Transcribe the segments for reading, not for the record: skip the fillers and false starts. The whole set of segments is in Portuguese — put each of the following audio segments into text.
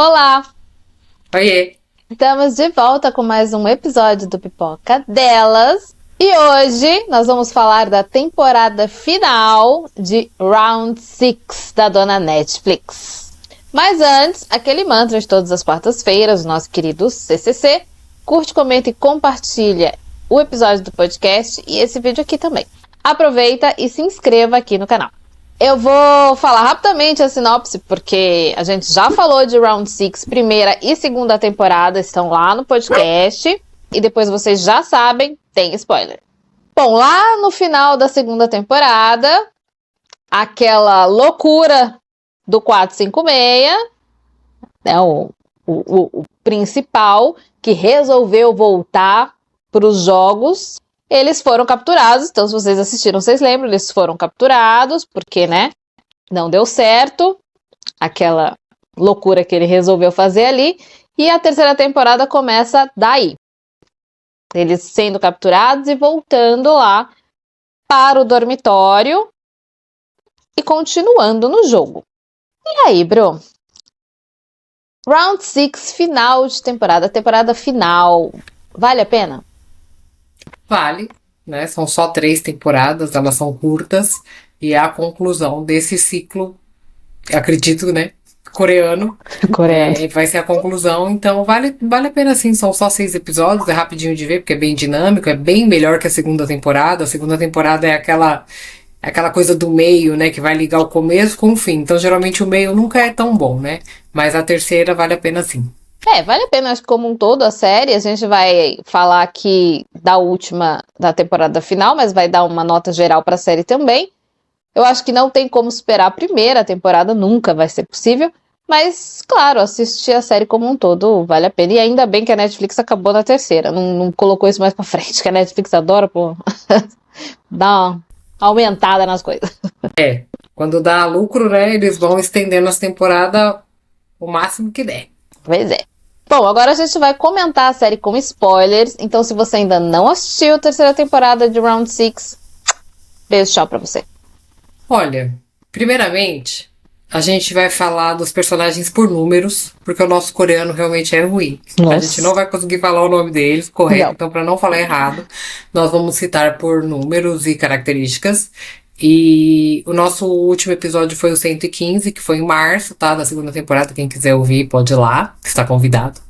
Olá! Oiê! Estamos de volta com mais um episódio do Pipoca Delas. E hoje nós vamos falar da temporada final de Round 6 da dona Netflix. Mas antes, aquele mantra de todas as quartas-feiras, o nosso querido CCC. Curte, comenta e compartilha o episódio do podcast e esse vídeo aqui também. Aproveita e se inscreva aqui no canal. Eu vou falar rapidamente a sinopse, porque a gente já falou de Round 6, primeira e segunda temporada, estão lá no podcast. E depois vocês já sabem, tem spoiler. Bom, lá no final da segunda temporada, aquela loucura do 456, né, o principal que resolveu voltar para os jogos. Eles foram capturados, então se vocês assistiram, vocês lembram, eles foram capturados, porque, né, não deu certo, aquela loucura que ele resolveu fazer ali, e a terceira temporada começa daí. Eles sendo capturados e voltando lá para o dormitório e continuando no jogo. E aí, bro? Round 6, final de temporada final, vale a pena? Vale, né? São só 3 temporadas, elas são curtas, e é a conclusão desse ciclo, acredito, né? Coreano. Vai ser a conclusão, então vale a pena sim, são só 6 episódios, é rapidinho de ver, porque é bem dinâmico, é bem melhor que a segunda temporada. A segunda temporada é aquela coisa do meio, né? Que vai ligar o começo com o fim, então geralmente o meio nunca é tão bom, né? Mas a terceira vale a pena sim. Vale a pena, acho que como um todo, a série. A gente vai falar aqui da temporada final, mas vai dar uma nota geral para a série também. Eu acho que não tem como superar a primeira temporada, nunca vai ser possível. Mas, claro, assistir a série como um todo vale a pena. E ainda bem que a Netflix acabou na terceira, não colocou isso mais pra frente, que a Netflix adora, pô, dar uma aumentada nas coisas. Quando dá lucro, né, eles vão estendendo as temporadas o máximo que der. Pois é. Bom, agora a gente vai comentar a série com spoilers. Então, se você ainda não assistiu a terceira temporada de Round 6, beijo, tchau pra você. Olha, primeiramente, a gente vai falar dos personagens por números, porque o nosso coreano realmente é ruim. Nossa. A gente não vai conseguir falar o nome deles, correto? Não. Então, para não falar errado, nós vamos citar por números e características. E o nosso último episódio foi o 115, que foi em março, tá? Da segunda temporada. Quem quiser ouvir, pode ir lá, está convidado.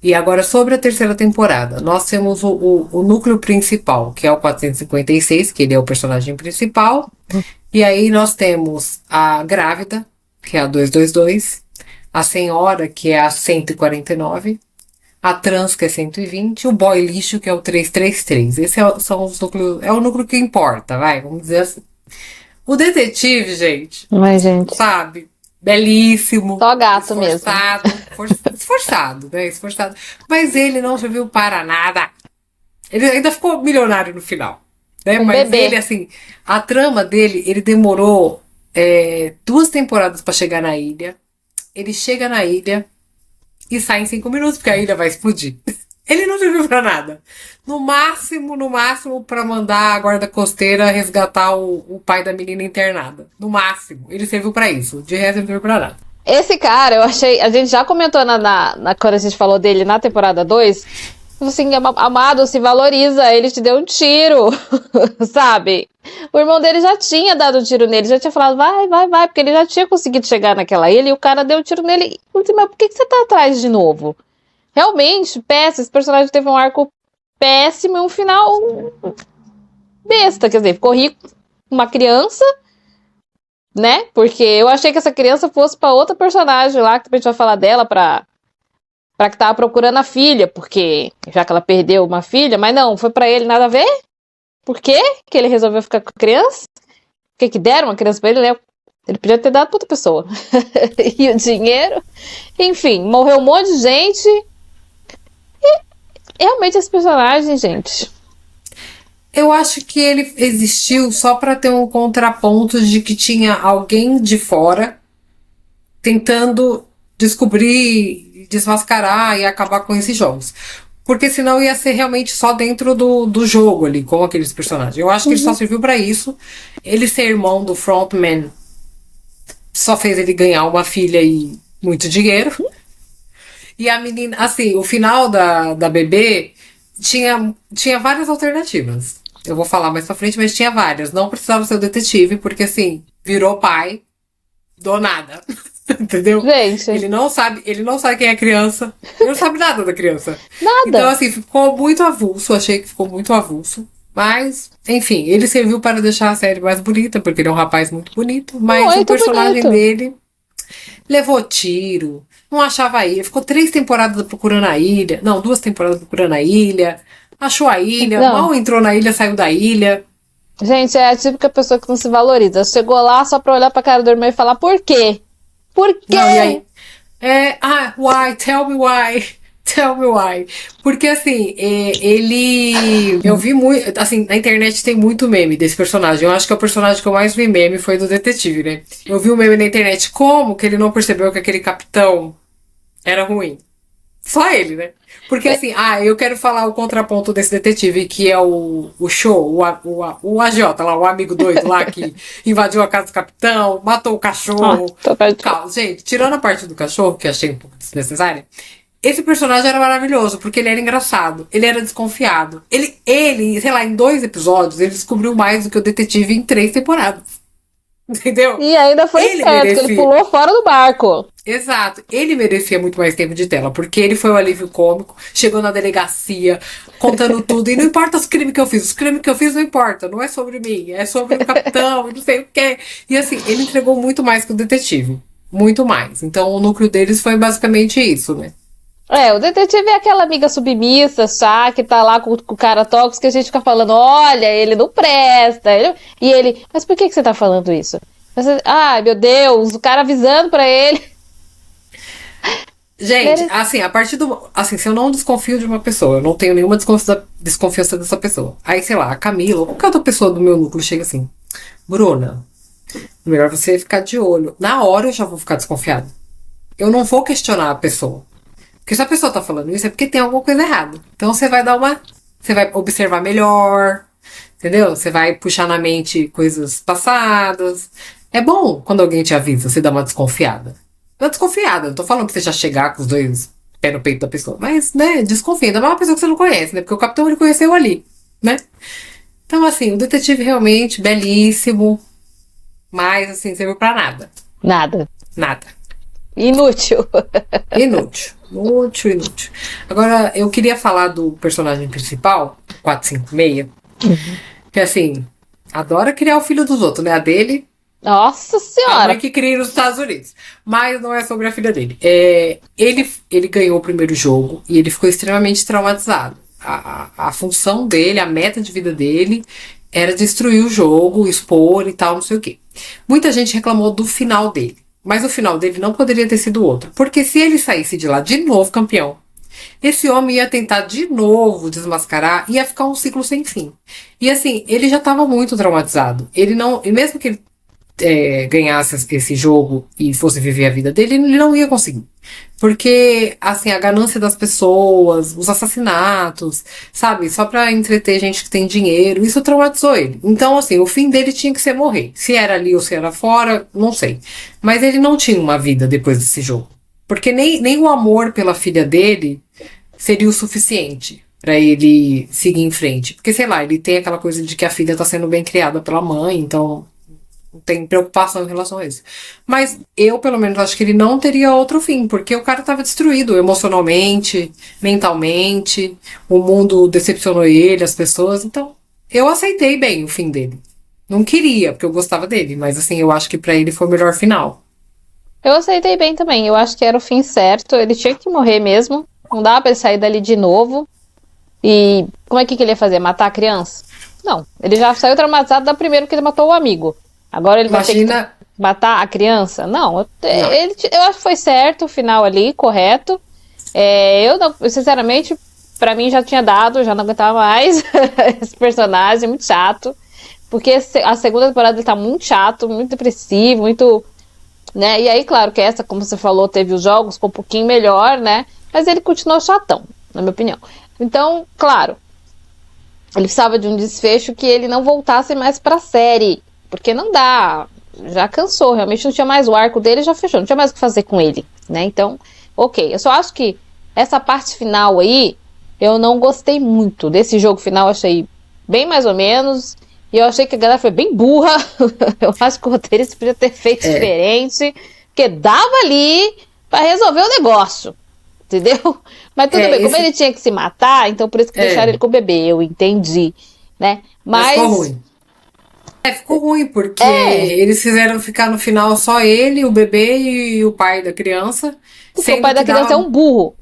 E agora, sobre a terceira temporada, nós temos o núcleo principal, que é o 456, que ele é o personagem principal. E aí nós temos a grávida, que é a 222, a senhora, que é a 149, a trans, que é 120, o boy lixo, que é o 333. São os núcleos, é o núcleo que importa, vamos dizer assim. O detetive, gente, Mas, gente, sabe, belíssimo. Só gato esforçado, esforçado, né, esforçado. Mas ele não serviu para nada. Ele ainda ficou milionário no final, né, mas bebê. ele, assim, a trama dele, ele demorou 2 temporadas para chegar na ilha. Ele chega na ilha e sai em 5 minutos, porque a ilha vai explodir. Ele não serviu pra nada. No máximo, pra mandar a guarda costeira resgatar o pai da menina internada. No máximo. Ele serviu pra isso. De resto, ele não serviu pra nada. Esse cara, eu achei... A gente já comentou quando a gente falou dele na temporada 2. Assim, amado, se valoriza. Ele te deu um tiro. Sabe? O irmão dele já tinha dado um tiro nele. Já tinha falado, vai. Porque ele já tinha conseguido chegar naquela ilha. E o cara deu um tiro nele. Eu disse, mas por que você tá atrás de novo? Realmente, péssimo. Esse personagem teve um arco péssimo e um final besta. Quer dizer, ficou rico uma criança, né? Porque eu achei que essa criança fosse pra outra personagem lá, que a gente vai falar dela, pra que tava procurando a filha, porque já que ela perdeu uma filha, mas não, foi pra ele, nada a ver? Por quê que ele resolveu ficar com a criança? Por que deram uma criança pra ele, né? Ele podia ter dado pra outra pessoa. E o dinheiro? Enfim, morreu um monte de gente. E realmente esse personagem, gente... Eu acho que ele existiu só pra ter um contraponto de que tinha alguém de fora tentando descobrir, desmascarar e acabar com esses jogos. Porque senão ia ser realmente só dentro do jogo ali, com aqueles personagens. Eu acho que ele só serviu pra isso. Ele ser irmão do frontman só fez ele ganhar uma filha e muito dinheiro. E a menina, assim, o final da bebê tinha várias alternativas. Eu vou falar mais pra frente, mas tinha várias. Não precisava ser o detetive, porque assim, virou pai do nada. Entendeu? Gente, Ele não sabe quem é a criança. Ele não sabe nada da criança. Então, nada. assim, ficou muito avulso. Achei que ficou muito avulso. Mas, enfim, ele serviu para deixar a série mais bonita, porque ele é um rapaz muito bonito. Mas o Muito personagem bonito. dele levou tiro, não achava a ilha. Ficou 3 temporadas procurando a ilha. Não, 2 temporadas procurando a ilha. Achou a ilha, Não. mal entrou na ilha, saiu da ilha. Gente, é a típica pessoa que não se valoriza. Chegou lá só pra olhar pra cara do irmão e falar, por quê? Por quê? Não, e aí? Why? Tell me why. Tell me why. Porque assim, ele. Eu vi muito. Assim, na internet tem muito meme desse personagem. Eu acho que é o personagem que eu mais vi meme foi do detetive, né? Eu vi um meme na internet. Como que ele não percebeu que aquele capitão era ruim? Só ele, né? Porque assim, eu quero falar o contraponto desse detetive, que é o Show, o AJ lá, o amigo doido lá que invadiu a casa do capitão, matou o cachorro. Calma, gente, tirando a parte do cachorro, que eu achei um pouco desnecessária, esse personagem era maravilhoso, porque ele era engraçado, ele era desconfiado. Ele, sei lá, em 2 episódios, ele descobriu mais do que o detetive em 3 temporadas. Entendeu? E ainda foi esperto, que ele pulou fora do barco. Exato. Ele merecia muito mais tempo de tela, porque ele foi o alívio cômico, chegou na delegacia, contando tudo, e não importa os crimes que eu fiz não importa, não é sobre mim, é sobre o capitão, e não sei o quê. E assim, ele entregou muito mais que o detetive. Muito mais. Então o núcleo deles foi basicamente isso, né? O detetive é aquela amiga submissa, que tá lá com o cara tóxico, que a gente fica falando, olha, ele não presta. E ele, mas por que você tá falando isso? Ai, meu Deus, o cara avisando pra ele. Gente, assim, a partir do... Assim, se eu não desconfio de uma pessoa, eu não tenho nenhuma desconfiança dessa pessoa. Aí, sei lá, a Camila, ou qualquer outra pessoa do meu núcleo chega assim, Bruna, melhor você ficar de olho. Na hora eu já vou ficar desconfiada. Eu não vou questionar a pessoa. Porque se a pessoa tá falando isso é porque tem alguma coisa errada. Então você vai você vai observar melhor, entendeu? Você vai puxar na mente coisas passadas. É bom quando alguém te avisa, você dá uma desconfiada. Não desconfiada, não tô falando pra você já chegar com os 2 pés no peito da pessoa. Mas, né, desconfia. Ainda mais uma pessoa que você não conhece, né? Porque o capitão ele conheceu ali, né? Então, assim, o detetive realmente belíssimo. Mas, assim, serviu pra nada. Nada. Nada. Inútil. Inútil. Agora, eu queria falar do personagem principal, 456, que assim, adora criar o filho dos outros, né? A dele, Nossa a senhora. mãe que cria nos Estados Unidos. Mas não é sobre a filha dele. Ele ganhou o primeiro jogo e ele ficou extremamente traumatizado. A função dele, a meta de vida dele era destruir o jogo, expor e tal, não sei o quê. Muita gente reclamou do final dele. Mas o final dele não poderia ter sido outro. Porque se ele saísse de lá de novo campeão, esse homem ia tentar de novo desmascarar, ia ficar um ciclo sem fim. E assim, ele já estava muito traumatizado. Ele não, e mesmo que ele ganhasse esse jogo e fosse viver a vida dele, ele não ia conseguir. Porque, assim, a ganância das pessoas, os assassinatos, sabe? Só pra entreter gente que tem dinheiro, isso traumatizou ele. Então, assim, o fim dele tinha que ser morrer. Se era ali ou se era fora, não sei. Mas ele não tinha uma vida depois desse jogo. Porque nem o amor pela filha dele seria o suficiente pra ele seguir em frente. Porque, sei lá, ele tem aquela coisa de que a filha tá sendo bem criada pela mãe, então não tem preocupação em relação a isso. Mas eu, pelo menos, acho que ele não teria outro fim, porque o cara estava destruído emocionalmente, mentalmente, o mundo decepcionou ele, as pessoas, então eu aceitei bem o fim dele. Não queria, porque eu gostava dele, mas assim, eu acho que pra ele foi o melhor final. Eu aceitei bem também. Eu acho que era o fim certo. Ele tinha que morrer mesmo. Não dava pra ele sair dali de novo. E como é que ele ia fazer? Matar a criança? Não. Ele já saiu traumatizado da primeiro que ele matou o amigo. Agora ele vai ter que matar a criança? Não. Eu acho que foi certo o final ali, correto. Eu, sinceramente, pra mim já tinha dado, já não aguentava mais esse personagem, muito chato. Porque a segunda temporada ele tá muito chato, muito depressivo, muito... né? E aí, claro que essa, como você falou, teve os jogos com um pouquinho melhor, né? Mas ele continuou chatão, na minha opinião. Então, claro, ele precisava de um desfecho que ele não voltasse mais pra série. Porque não dá, já cansou, realmente não tinha mais o arco dele, já fechou, não tinha mais o que fazer com ele, né? Então, ok. Eu só acho que Essa parte final aí, eu não gostei muito. Desse jogo final, eu achei bem mais ou menos. E eu achei que a galera foi bem burra. Eu acho que o roteirista podia ter feito diferente. Porque dava ali pra resolver o negócio. Entendeu? Mas tudo bem, como ele tinha que se matar, então por isso que deixaram ele com o bebê. Eu entendi, né? Mas ficou ruim. Ficou ruim, porque eles fizeram ficar no final só ele, o bebê e o pai da criança. Porque o pai da criança é um burro.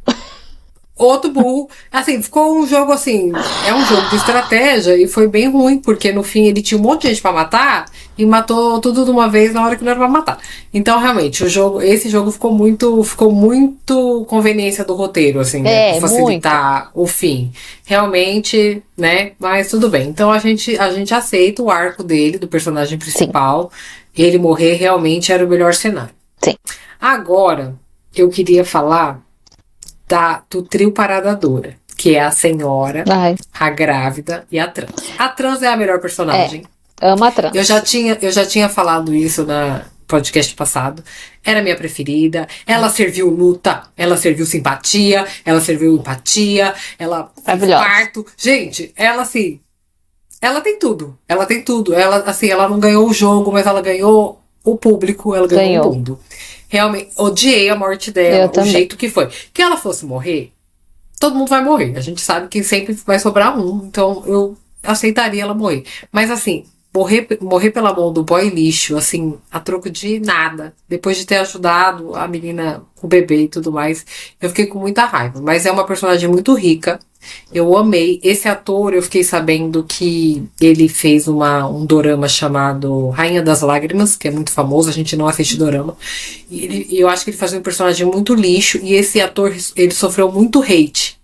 Outro burro. Assim, ficou um jogo assim, é um jogo de estratégia e foi bem ruim, porque no fim ele tinha um monte de gente pra matar e matou tudo de uma vez na hora que não era pra matar. Então, realmente, esse jogo ficou muito conveniência do roteiro, assim, né? Pra facilitar o fim. Realmente, né? Mas tudo bem. Então a gente aceita o arco dele, do personagem principal. Sim. Ele morrer realmente era o melhor cenário. Sim. Agora, eu queria falar do trio Parada Dura, que é a senhora, a grávida e a trans. A trans é a melhor personagem. Amo a trans. Eu já tinha falado isso na podcast passado. Era a minha preferida. Ela serviu luta, ela serviu simpatia, ela serviu empatia, ela fez parto. Gente, ela assim, ela tem tudo. Ela tem tudo. Ela assim, ela não ganhou o jogo, mas ela ganhou o público, ela ganhou o mundo. Realmente, odiei a morte dela, jeito que foi. Que ela fosse morrer, todo mundo vai morrer. A gente sabe que sempre vai sobrar um, então eu aceitaria ela morrer. Mas assim, morrer pela mão do boy lixo, assim, a troco de nada. Depois de ter ajudado a menina com o bebê e tudo mais, eu fiquei com muita raiva. Mas é uma personagem muito rica. Eu amei. Esse ator, eu fiquei sabendo que ele fez um dorama chamado Rainha das Lágrimas, que é muito famoso, a gente não assiste dorama. E eu acho que ele fazia um personagem muito lixo, e esse ator, ele sofreu muito hate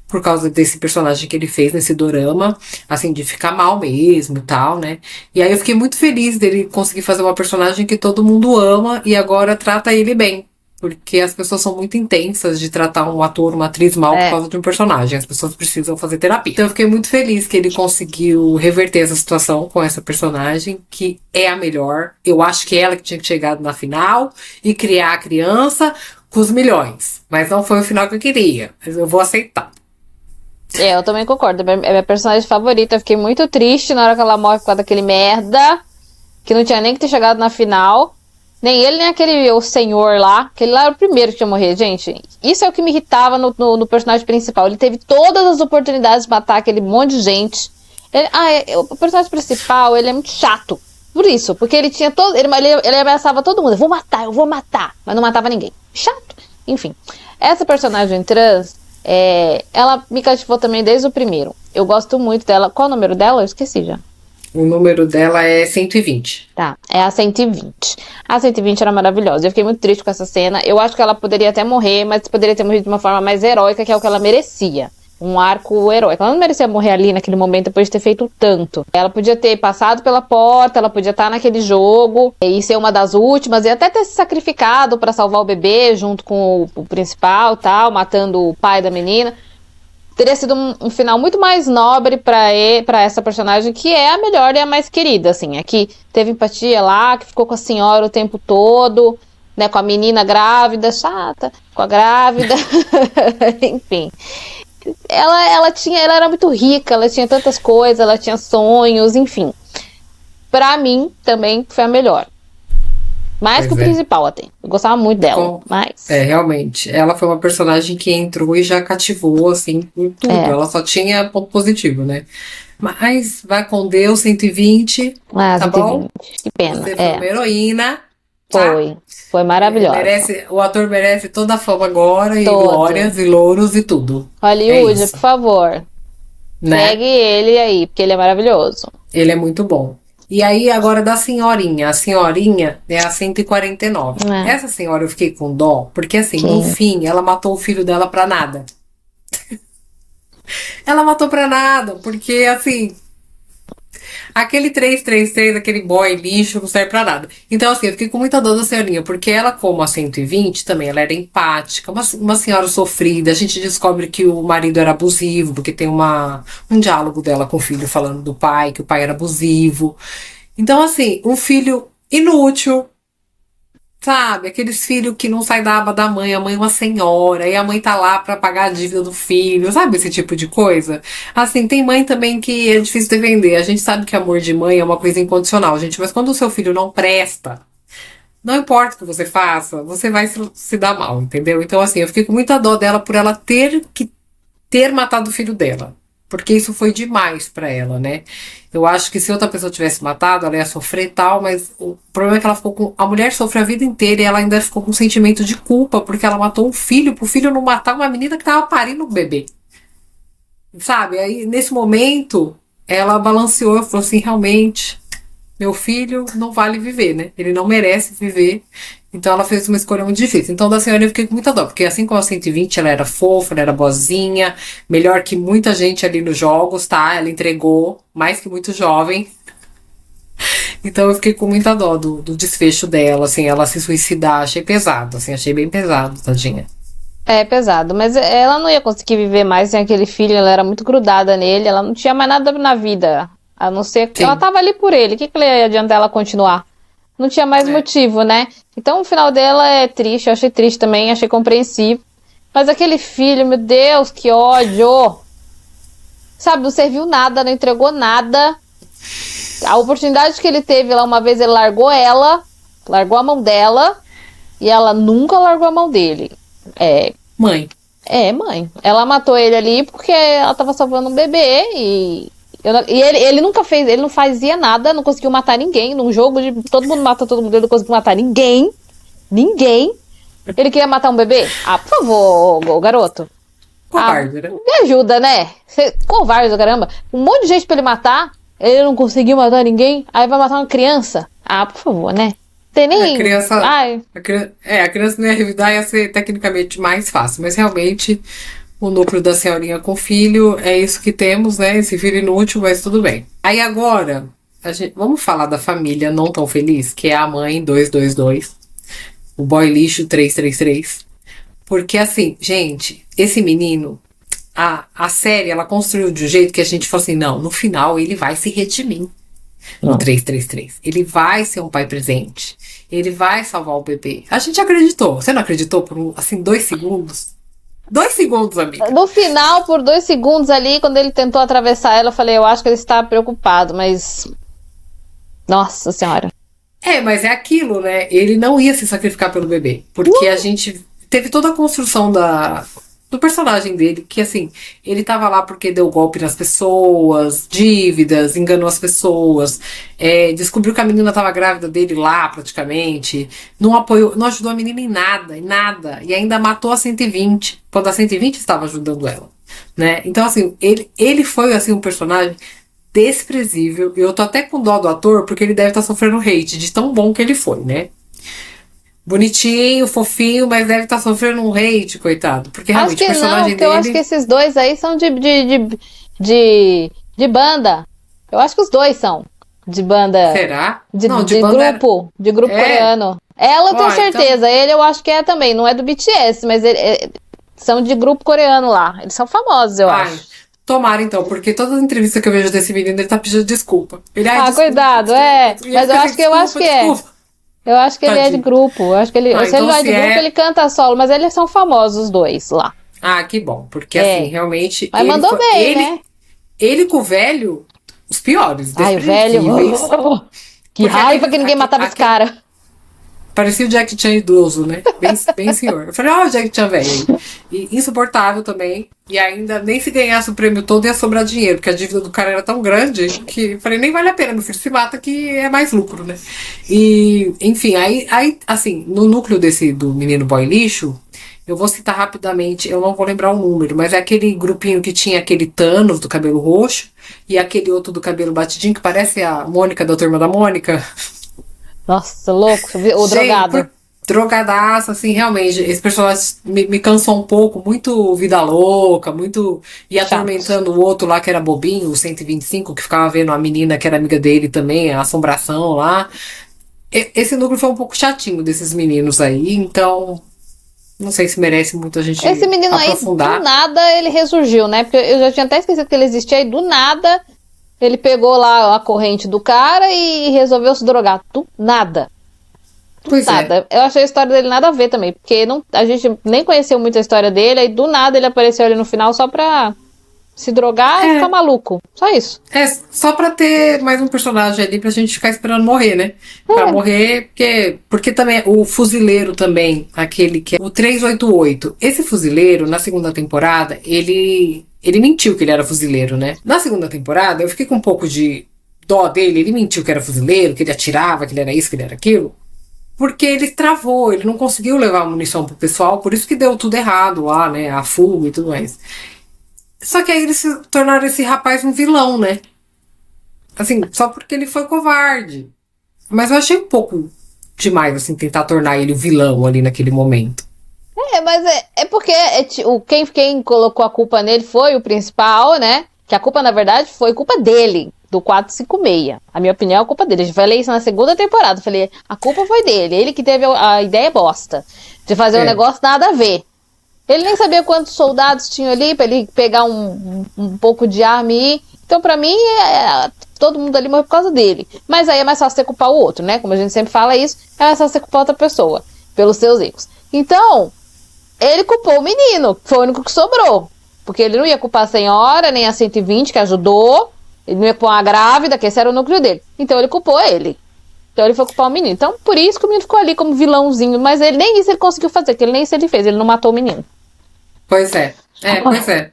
por causa desse personagem que ele fez nesse dorama, assim, de ficar mal mesmo e tal, né? E aí eu fiquei muito feliz dele conseguir fazer uma personagem que todo mundo ama e agora trata ele bem. Porque as pessoas são muito intensas de tratar um ator, uma atriz mal por causa de um personagem. As pessoas precisam fazer terapia. Então eu fiquei muito feliz que ele conseguiu reverter essa situação com essa personagem, que é a melhor. Eu acho que é ela que tinha chegado na final e criar a criança com os milhões. Mas não foi o final que eu queria. Mas eu vou aceitar. Eu também concordo. É minha personagem favorita. Eu fiquei muito triste na hora que ela morre por causa daquele merda, que não tinha nem que ter chegado na final. Nem ele, nem o senhor lá. Aquele lá era o primeiro que ia morrer, gente. Isso é o que me irritava no personagem principal. Ele teve todas as oportunidades de matar aquele monte de gente. O personagem principal, ele é muito chato. Por isso, porque ele tinha todo. Ele ameaçava todo mundo. Eu vou matar. Mas não matava ninguém. Chato. Enfim. Essa personagem trans, ela me cativou também desde o primeiro. Eu gosto muito dela. Qual o número dela? Eu esqueci já. O número dela é 120. Tá, é a 120. A 120 era maravilhosa. Eu fiquei muito triste com essa cena. Eu acho que ela poderia até morrer, mas poderia ter morrido de uma forma mais heróica, que é o que ela merecia. Um arco heróico. Ela não merecia morrer ali naquele momento depois de ter feito tanto. Ela podia ter passado pela porta, ela podia estar naquele jogo e ser uma das últimas, e até ter se sacrificado pra salvar o bebê junto com o principal, tal, matando o pai da menina. Teria sido um final muito mais nobre pra essa personagem, que é a melhor e a mais querida, assim. Aqui teve empatia lá, que ficou com a senhora o tempo todo, né, com a menina grávida, chata, com a grávida, enfim. Ela era muito rica, ela tinha tantas coisas, ela tinha sonhos, enfim. Pra mim, também foi a melhor. Mais que o principal até. Eu gostava muito dela, mas... realmente. Ela foi uma personagem que entrou e já cativou, assim, em tudo. Ela só tinha ponto positivo, né? Mas vai com Deus, 120. Tá 120. Bom? Que pena. Você foi uma heroína. Foi maravilhosa. O ator merece toda a fama agora, e glórias, e louros, e tudo. Hollywood, por favor. Né? Segue ele aí, porque ele é maravilhoso. Ele é muito bom. E aí, agora da senhorinha. A senhorinha é a 149. Essa senhora eu fiquei com dó, porque assim, no fim, ela matou o filho dela pra nada. Ela matou pra nada, porque assim... Aquele 333, aquele boy lixo, não serve pra nada. Então, assim, eu fiquei com muita dor da senhorinha, porque ela, como a 120, também, ela era empática, uma senhora sofrida. A gente descobre que o marido era abusivo, porque tem um diálogo dela com o filho falando do pai, que o pai era abusivo. Então, assim, um filho inútil, Sabe, aqueles filhos que não saem da aba da mãe, a mãe é uma senhora, e a mãe tá lá pra pagar a dívida do filho, sabe esse tipo de coisa? Assim, tem mãe também que é difícil defender. A gente sabe que amor de mãe é uma coisa incondicional, gente, mas quando o seu filho não presta, não importa o que você faça, você vai se dar mal, entendeu? Então, assim, eu fiquei com muita dó dela por ela ter matado o filho dela. Porque isso foi demais pra ela, né? Eu acho que se outra pessoa tivesse matado, ela ia sofrer e tal, mas o problema é que ela ficou com... A mulher sofreu a vida inteira e ela ainda ficou com um sentimento de culpa, porque ela matou um filho, pro filho não matar uma menina que tava parindo um bebê. Sabe? Aí, nesse momento, ela balanceou e falou assim, realmente, meu filho não vale viver, né? Ele não merece viver. Então ela fez uma escolha muito difícil. Então da senhora eu fiquei com muita dó, porque assim como a 120 ela era fofa, ela era boazinha, melhor que muita gente ali nos jogos, tá? Ela entregou, mais que muito jovem. Então eu fiquei com muita dó do desfecho dela, assim, ela se suicidar, achei pesado, assim, achei bem pesado, tadinha. É pesado, mas ela não ia conseguir viver mais sem aquele filho, ela era muito grudada nele, ela não tinha mais nada na vida, a não ser que Sim. ela tava ali por ele, o que ia adiantar ela continuar? Não tinha mais motivo, né? Então o final dela é triste, eu achei triste também, achei compreensível. Mas aquele filho, meu Deus, que ódio! Sabe, não serviu nada, não entregou nada. A oportunidade que ele teve lá uma vez, ele largou a mão dela, e ela nunca largou a mão dele. Mãe. Mãe. Ela matou ele ali porque ela tava salvando um bebê e ele nunca fez, ele não fazia nada, não conseguiu matar ninguém. Num jogo de todo mundo mata todo mundo, ele não conseguiu matar ninguém. Ninguém. Ele queria matar um bebê? Ah, por favor, garoto. Covarde, né? Me ajuda, né? Covarde do caramba. Um monte de gente pra ele matar, ele não conseguiu matar ninguém, aí vai matar uma criança. Ah, por favor, né? Tem nem... A criança, Ai. a criança não ia revidar, ia ser tecnicamente mais fácil, mas realmente o núcleo da senhorinha com filho é isso que temos, né? Esse filho inútil, mas tudo bem. Aí agora, vamos falar da família não tão feliz, que é a mãe 222, o boy lixo 333. Porque assim, gente, esse menino, a série, ela construiu de um jeito que a gente falou assim, não, no final ele vai se redimir. No 333. Ele vai ser um pai presente. Ele vai salvar o bebê. A gente acreditou. Você não acreditou por, assim, 2 segundos? 2 segundos, amiga. No final, por 2 segundos ali, quando ele tentou atravessar ela, eu falei, eu acho que ele está preocupado, mas... Nossa Senhora. Mas é aquilo, né? Ele não ia se sacrificar pelo bebê. Porque a gente teve toda a construção do personagem dele, que assim, ele tava lá porque deu golpe nas pessoas, dívidas, enganou as pessoas, descobriu que a menina tava grávida dele lá, praticamente, não apoiou, não ajudou a menina em nada, e ainda matou a 120, quando a 120 estava ajudando ela, né? Então, assim, ele foi, assim, um personagem desprezível, e eu tô até com dó do ator, porque ele deve estar sofrendo hate de tão bom que ele foi, né? Bonitinho, fofinho, mas deve estar sofrendo um hate, coitado. Porque realmente o personagem dele... Eu acho que esses dois aí são de banda. Eu acho que os dois são de banda. Será? De banda grupo. De grupo coreano. Ela eu tenho certeza. Então... Ele eu acho que é também. Não é do BTS, mas são de grupo coreano lá. Eles são famosos, eu acho. Tomara então, porque todas as entrevistas que eu vejo desse menino, ele tá pedindo desculpa. Ele, desculpa, cuidado, mas eu acho que é. Eu acho que ele é de grupo. Eu acho que ele, se ele não é de grupo, ele canta solo. Mas eles são famosos, os dois lá. Ah, que bom. Porque assim, realmente... Mas mandou bem, né? Ele com o velho, os piores. Ai, o velho... Que raiva que ninguém matava esse cara. Parecia o Jack Chan idoso, né? Bem senhor. Eu falei, o Jack Chan velho. E insuportável também. E ainda nem se ganhasse o prêmio todo ia sobrar dinheiro, porque a dívida do cara era tão grande que eu falei, nem vale a pena, meu filho, se mata que é mais lucro, né? E, enfim, aí assim, no núcleo do menino boy lixo, eu vou citar rapidamente, eu não vou lembrar o número, mas é aquele grupinho que tinha aquele Thanos do cabelo roxo e aquele outro do cabelo batidinho, que parece a Mônica da Turma da Mônica. Nossa, louco, o drogado. Drogadaço, assim, realmente, esse personagem me cansou um pouco, muito vida louca, muito... E atormentando o outro lá que era bobinho, o 125, que ficava vendo a menina que era amiga dele também, a assombração lá. Esse núcleo foi um pouco chatinho desses meninos aí, então... Não sei se merece muito a gente esse menino aprofundar. Aí, do nada, ele ressurgiu, né? Porque eu já tinha até esquecido que ele existia, e do nada... Ele pegou lá a corrente do cara e resolveu se drogar. Do nada. Pois Nada. Eu achei a história dele nada a ver também, porque a gente nem conheceu muito a história dele, aí do nada ele apareceu ali no final só pra se drogar e ficar maluco. Só isso. Só pra ter mais um personagem ali pra gente ficar esperando morrer, né? Pra morrer, porque também o fuzileiro também, aquele que é o 388. Esse fuzileiro, na segunda temporada, ele mentiu que ele era fuzileiro, né? Na segunda temporada, eu fiquei com um pouco de dó dele. Ele mentiu que era fuzileiro, que ele atirava, que ele era isso, que ele era aquilo. Porque ele travou, ele não conseguiu levar a munição pro pessoal, por isso que deu tudo errado lá, né? A fuga e tudo mais. Só que aí eles se tornaram esse rapaz um vilão, né? Assim, só porque ele foi covarde. Mas eu achei um pouco demais, assim, tentar tornar ele o vilão ali naquele momento. Mas é porque quem colocou a culpa nele foi o principal, né? Que a culpa, na verdade, foi culpa dele, do 456. A minha opinião é a culpa dele. Eu falei isso na segunda temporada. Eu falei, a culpa foi dele. Ele que teve a ideia bosta de fazer um negócio nada a ver. Ele nem sabia quantos soldados tinham ali pra ele pegar um pouco de arma e ir. Então, pra mim, todo mundo ali morreu por causa dele. Mas aí é mais fácil você culpar o outro, né? Como a gente sempre fala isso, é mais fácil você culpar outra pessoa pelos seus erros. Então, ele culpou o menino, que foi o único que sobrou. Porque ele não ia culpar a senhora, nem a 120, que ajudou. Ele não ia culpar a grávida, que esse era o núcleo dele. Então, ele culpou ele. Então ele foi culpar o menino. Então, por isso que o menino ficou ali como vilãozinho. Mas ele nem isso ele conseguiu fazer, porque ele nem isso ele fez. Ele não matou o menino. Pois é. Pois é.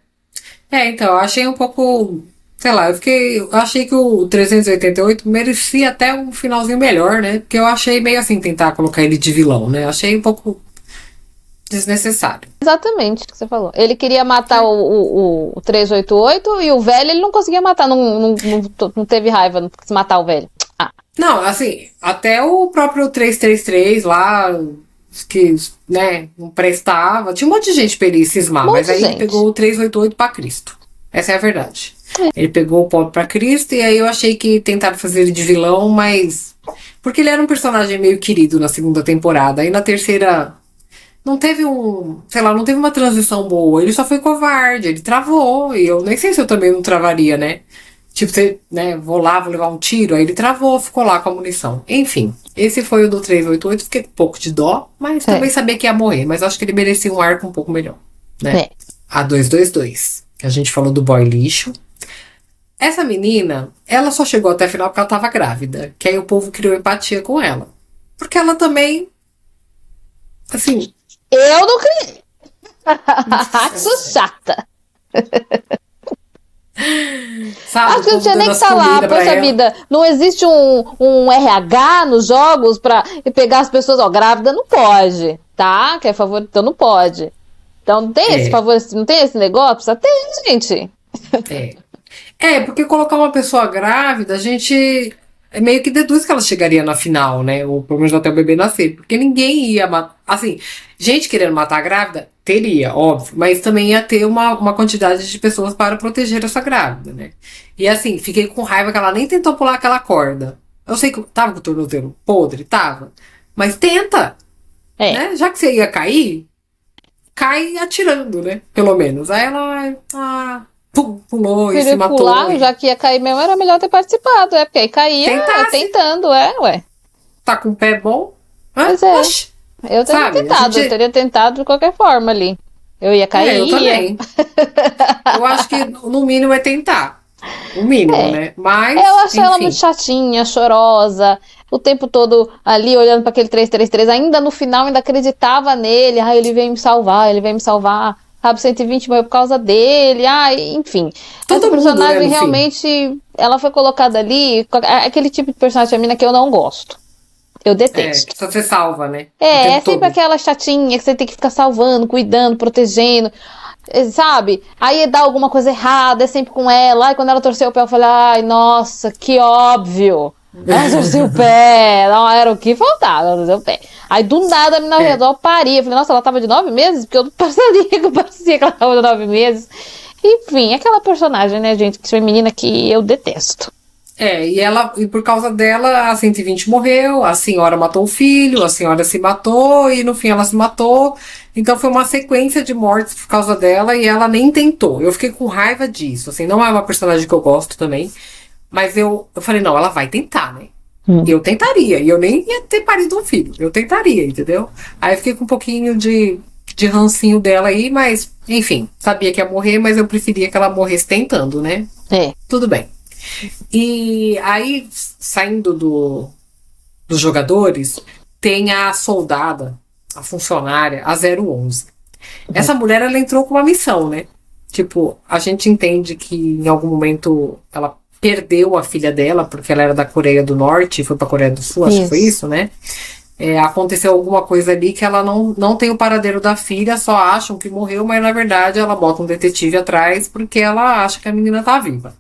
Então, eu achei um pouco... Sei lá, eu achei que o 388 merecia até um finalzinho melhor, né? Porque eu achei meio assim, tentar colocar ele de vilão, né? Achei um pouco desnecessário. Exatamente o que você falou. Ele queria matar o 388 e o velho ele não conseguia matar. Não teve raiva de matar o velho. Não, assim, até o próprio 333 lá, que, né, não prestava. Tinha um monte de gente pra ele cismar, mas aí ele pegou o 388 pra Cristo. Essa é a verdade. Ele pegou o pobre pra Cristo e aí eu achei que tentaram fazer ele de vilão, mas... Porque ele era um personagem meio querido na segunda temporada. Aí na terceira... Não teve não teve uma transição boa. Ele só foi covarde, ele travou. E eu nem sei se eu também não travaria, né? Tipo, você, né, vou levar um tiro. Aí ele travou, ficou lá com a munição. Enfim, esse foi o do 388. Fiquei com um pouco de dó, mas também sabia que ia morrer. Mas acho que ele merecia um arco um pouco melhor, né? A 222, que a gente falou do boy lixo. Essa menina, ela só chegou até a final porque ela tava grávida. Que aí o povo criou empatia com ela. Porque ela também, assim... Eu não criei. Sou chata. Sabe, acho que não tinha nem que estar lá, poxa vida. Não existe um RH nos jogos pra pegar as pessoas, grávida não pode, tá? Que é favorito, então não pode. Então não tem esse favor, não tem esse negócio? Precisa ter, gente. Porque colocar uma pessoa grávida, a gente meio que deduz que ela chegaria na final, né? Ou pelo menos até o bebê nascer. Porque ninguém ia matar. Assim, gente querendo matar a grávida, teria, óbvio. Mas também ia ter uma quantidade de pessoas para proteger essa grávida, né? E assim, fiquei com raiva que ela nem tentou pular aquela corda. Eu sei que tava com o tornozelo podre, tava. Mas tenta! Né? Já que você ia cair, cai atirando, né? Pelo menos. Aí ela... pulou e se matou. Pular, já que ia cair mesmo, era melhor ter participado, porque aí caía tentando, ué. Tá com o pé bom? Mas Oxi. Eu teria tentado, eu teria tentado de qualquer forma ali. Eu ia cair. Eu também. Eu acho que no mínimo é tentar. O mínimo, né? Mas. Eu achei ela muito chatinha, chorosa. O tempo todo ali olhando para aquele 333. Ainda no final, ainda acreditava nele. Ele veio me salvar, ele veio me salvar. Sabe, 120 morreu por causa dele. Enfim. Essa personagem realmente. Ela foi colocada ali. Aquele tipo de personagem feminina que eu não gosto. Eu detesto. Só você salva, né? É sempre aquela chatinha que você tem que ficar salvando, cuidando, protegendo. Sabe? Aí dá alguma coisa errada, é sempre com ela. Aí quando ela torceu o pé, eu falei, ai, nossa, que óbvio. Ela torceu o pé. Não era o que faltava, ela torceu o pé. Aí do nada a menina redor paria. Eu falei, nossa, ela tava de 9 meses? Porque eu não parecia que ela tava de 9 meses. Enfim, aquela personagem, né, gente, que feminina que eu detesto. E por causa dela, a 120 morreu, a senhora matou o filho, a senhora se matou, e no fim ela se matou. Então foi uma sequência de mortes por causa dela, e ela nem tentou. Eu fiquei com raiva disso, assim, não é uma personagem que eu gosto também, mas eu falei, não, ela vai tentar, né? Eu tentaria, e eu nem ia ter parido um filho. Eu tentaria, entendeu? Aí eu fiquei com um pouquinho de rancinho dela aí, mas, enfim, sabia que ia morrer, mas eu preferia que ela morresse tentando, né? Tudo bem. E aí, saindo dos jogadores, tem a soldada, a funcionária, a 011. Essa mulher, ela entrou com uma missão, né? Tipo, a gente entende que em algum momento ela perdeu a filha dela, porque ela era da Coreia do Norte e foi pra Coreia do Sul, acho que foi isso, né? Aconteceu alguma coisa ali que ela não tem o paradeiro da filha, só acham que morreu, mas na verdade ela bota um detetive atrás porque ela acha que a menina tá viva.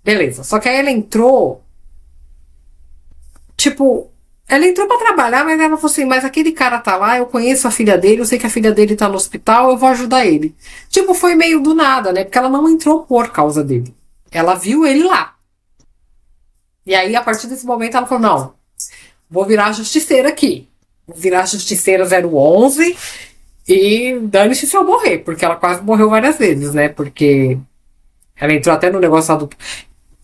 Beleza. Só que aí ela entrou, tipo, ela entrou pra trabalhar, mas ela falou assim, mas aquele cara tá lá, eu conheço a filha dele, eu sei que a filha dele tá no hospital, eu vou ajudar ele. Tipo, foi meio do nada, né? Porque ela não entrou por causa dele. Ela viu ele lá. E aí, a partir desse momento, ela falou, não, vou virar justiceira aqui. Vou virar justiceira 011 e dane-se se eu morrer, porque ela quase morreu várias vezes, né? Porque ela entrou até no negócio lá do...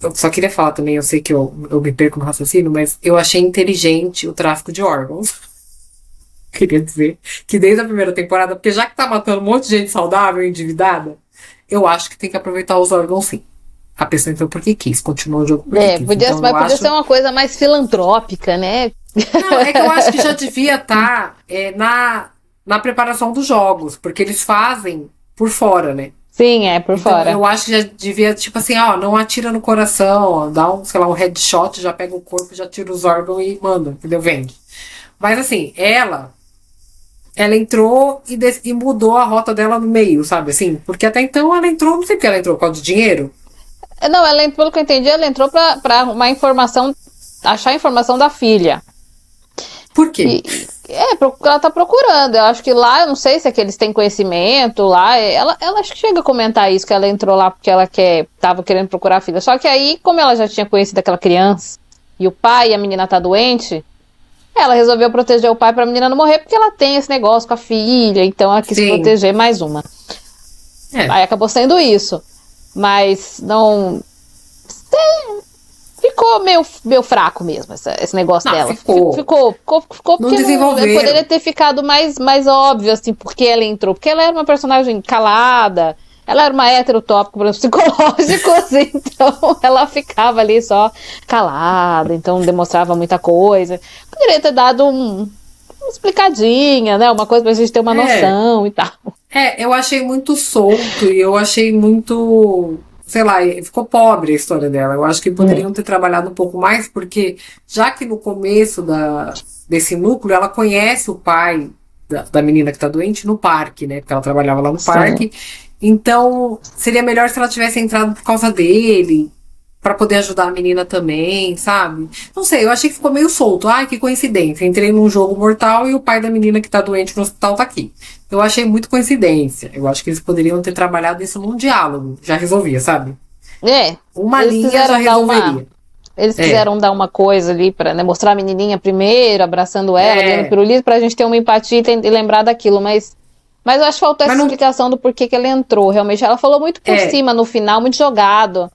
Eu só queria falar também, eu sei que eu me perco no raciocínio, mas eu achei inteligente o tráfico de órgãos. Queria dizer que desde a primeira temporada, porque já que tá matando um monte de gente saudável e endividada, eu acho que tem que aproveitar os órgãos sim. A pessoa entrou porque quis, continuou o jogo porque quis. Podia, então, mas podia ser uma coisa mais filantrópica, né? Não, é que eu acho que já devia estar na preparação dos jogos, porque eles fazem por fora, né? Sim, por então, fora. Eu acho que já devia, tipo assim, ó, não atira no coração, ó, dá um, sei lá, um headshot, já pega o corpo, já tira os órgãos e manda, entendeu? Vende. Mas assim, ela entrou e mudou a rota dela no meio, sabe? Assim, porque até então ela entrou, não sei porque ela entrou, por causa de dinheiro. Não, pelo que eu entendi, ela entrou pra arrumar informação, achar a informação da filha. Por quê? Porque ela tá procurando. Eu acho que lá, eu não sei se é que eles têm conhecimento lá. Ela acho que chega a comentar isso, que ela entrou lá porque ela tava querendo procurar a filha. Só que aí, como ela já tinha conhecido aquela criança, e o pai e a menina tá doente, ela resolveu proteger o pai pra menina não morrer, porque ela tem esse negócio com a filha, então ela quis proteger mais uma. Aí acabou sendo isso. Mas não... Ficou meio fraco mesmo, esse negócio dela. Ficou porque não desenvolveram. Poderia ter ficado mais óbvio, assim, porque ela entrou. Porque ela era uma personagem calada, ela era uma heterotópico psicológico, assim, então ela ficava ali só calada, então demonstrava muita coisa. Poderia ter dado uma explicadinha, né? Uma coisa pra gente ter uma noção e tal. Eu achei muito solto e eu achei muito... Sei lá, ficou pobre a história dela. Eu acho que poderiam ter trabalhado um pouco mais, porque já que no começo desse núcleo, ela conhece o pai da menina que tá doente no parque, né? Porque ela trabalhava lá no parque. Então, seria melhor se ela tivesse entrado por causa dele, pra poder ajudar a menina também, sabe? Não sei, eu achei que ficou meio solto. Ai, que coincidência. Entrei num jogo mortal e o pai da menina que tá doente no hospital tá aqui. Eu achei muito coincidência. Eu acho que eles poderiam ter trabalhado isso num diálogo. Já resolvia, sabe? Uma linha já resolveria. Eles quiseram dar uma coisa ali pra, né, mostrar a menininha primeiro, abraçando ela, dando pirulito, pra gente ter uma empatia e lembrar daquilo. Mas eu acho que faltou essa explicação do porquê que ela entrou. Realmente, ela falou muito por cima no final, muito jogado.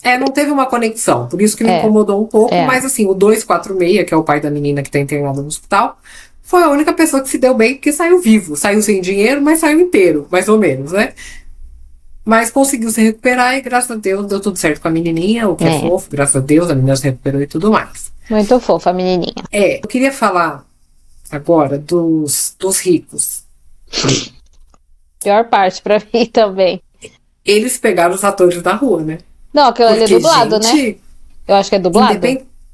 Não teve uma conexão, por isso que me incomodou um pouco, mas assim, o 246, que é o pai da menina que tá internada no hospital, foi a única pessoa que se deu bem, que saiu vivo. Saiu sem dinheiro, mas saiu inteiro, mais ou menos, né? Mas conseguiu se recuperar e, graças a Deus, deu tudo certo com a menininha, o que é fofo, graças a Deus, a menina se recuperou e tudo mais. Muito fofa a menininha. Eu queria falar agora dos ricos. Pior parte pra mim também. Eles pegaram os atores da rua, né? Não, aquilo ali é dublado, né? Eu acho que é dublado.